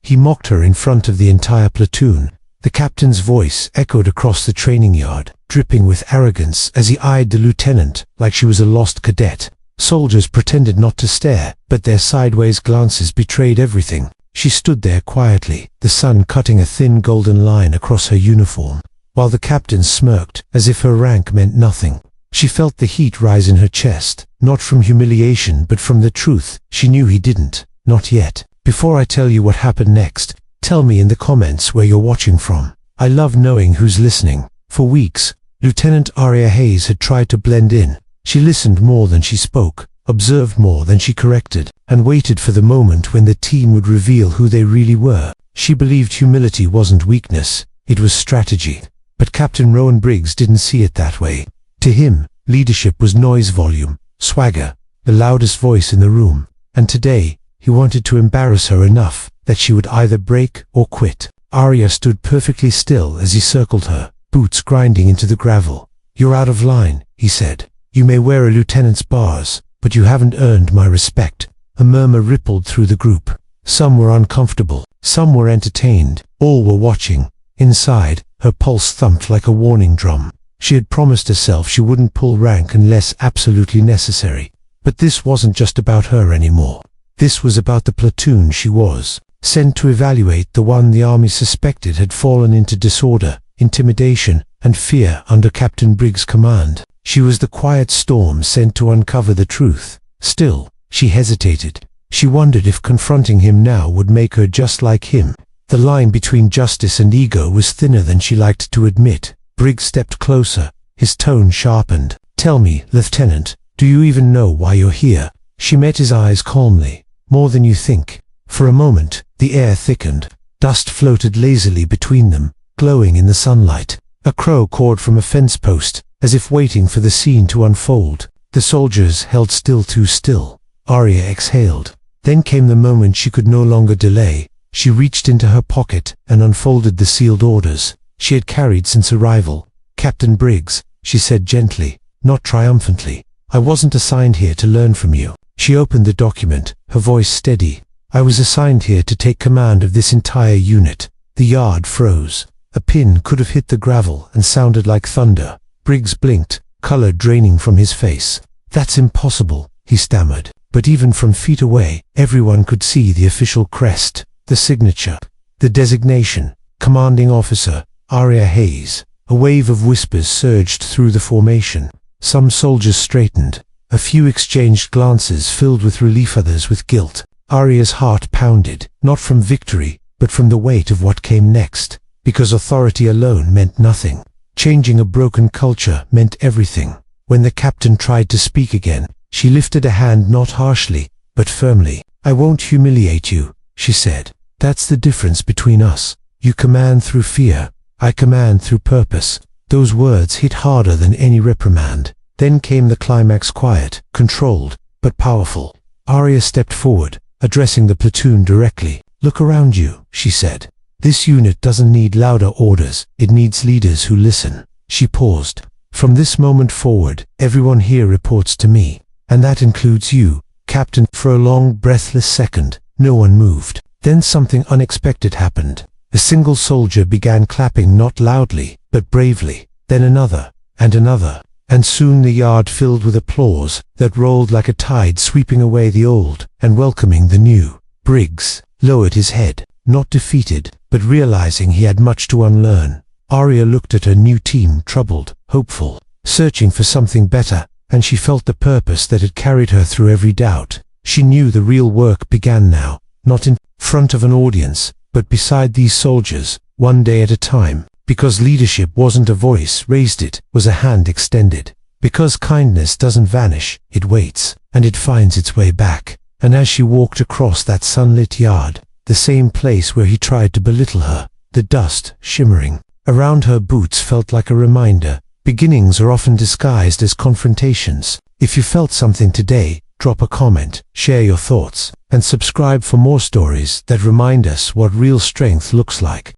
He mocked her in front of the entire platoon. The captain's voice echoed across the training yard, dripping with arrogance as he eyed the lieutenant like she was a lost cadet. Soldiers pretended not to stare, but their sideways glances betrayed everything. She stood there quietly, the sun cutting a thin golden line across her uniform, while the captain smirked as if her rank meant nothing. She felt the heat rise in her chest, not from humiliation but from the truth. She knew he didn't. Not yet. Before I tell you what happened next, tell me in the comments where you're watching from. I love knowing who's listening. For weeks, Lieutenant Aria Hayes had tried to blend in. She listened more than she spoke, observed more than she corrected, and waited for the moment when the team would reveal who they really were. She believed humility wasn't weakness, it was strategy. But Captain Rowan Briggs didn't see it that way. To him, leadership was noise volume, swagger, the loudest voice in the room. And today, he wanted to embarrass her enough that she would either break or quit. Aria stood perfectly still as he circled her, boots grinding into the gravel. "You're out of line," he said. "You may wear a lieutenant's bars, but you haven't earned my respect." A murmur rippled through the group. Some were uncomfortable, some were entertained, all were watching. Inside, her pulse thumped like a warning drum. She had promised herself she wouldn't pull rank unless absolutely necessary. But this wasn't just about her anymore. This was about the platoon she was sent to evaluate, the one the army suspected had fallen into disorder, intimidation, and fear under Captain Briggs' command. She was the quiet storm sent to uncover the truth. Still, she hesitated. She wondered if confronting him now would make her just like him. The line between justice and ego was thinner than she liked to admit. Briggs stepped closer, his tone sharpened. "Tell me, Lieutenant, do you even know why you're here?" She met his eyes calmly. "More than you think." For a moment, the air thickened. Dust floated lazily between them, glowing in the sunlight. A crow cawed from a fence post, as if waiting for the scene to unfold. The soldiers held still, too still. Aria exhaled. Then came the moment she could no longer delay. She reached into her pocket and unfolded the sealed orders she had carried since arrival. "Captain Briggs," she said gently, not triumphantly, "I wasn't assigned here to learn from you." She opened the document, her voice steady. "I was assigned here to take command of this entire unit." The yard froze. A pin could have hit the gravel and sounded like thunder. Briggs blinked, color draining from his face. "That's impossible," he stammered. But even from feet away, everyone could see the official crest, the signature, the designation, Commanding Officer, Aria Hayes. A wave of whispers surged through the formation. Some soldiers straightened. A few exchanged glances filled with relief, others with guilt. Aria's heart pounded, not from victory, but from the weight of what came next. Because authority alone meant nothing. Changing a broken culture meant everything. When the captain tried to speak again, she lifted a hand, not harshly, but firmly. "I won't humiliate you," she said. "That's the difference between us. You command through fear. I command through purpose." Those words hit harder than any reprimand. Then came the climax, quiet, controlled, but powerful. Aria stepped forward, addressing the platoon directly. "Look around you," she said. "This unit doesn't need louder orders, it needs leaders who listen." She paused. "From this moment forward, everyone here reports to me. And that includes you, Captain." For a long, breathless second, no one moved. Then something unexpected happened. A single soldier began clapping, not loudly, but bravely. Then another, and another. And soon the yard filled with applause that rolled like a tide, sweeping away the old and welcoming the new. Briggs lowered his head, not defeated, but realizing he had much to unlearn. Aria looked at her new team, troubled, hopeful, searching for something better, and she felt the purpose that had carried her through every doubt. She knew the real work began now, not in front of an audience, but beside these soldiers, one day at a time. Because leadership wasn't a voice raised, it was a hand extended. Because kindness doesn't vanish, it waits, and it finds its way back. And as she walked across that sunlit yard, the same place where he tried to belittle her, the dust shimmering around her boots felt like a reminder. Beginnings are often disguised as confrontations. If you felt something today, drop a comment, share your thoughts, and subscribe for more stories that remind us what real strength looks like.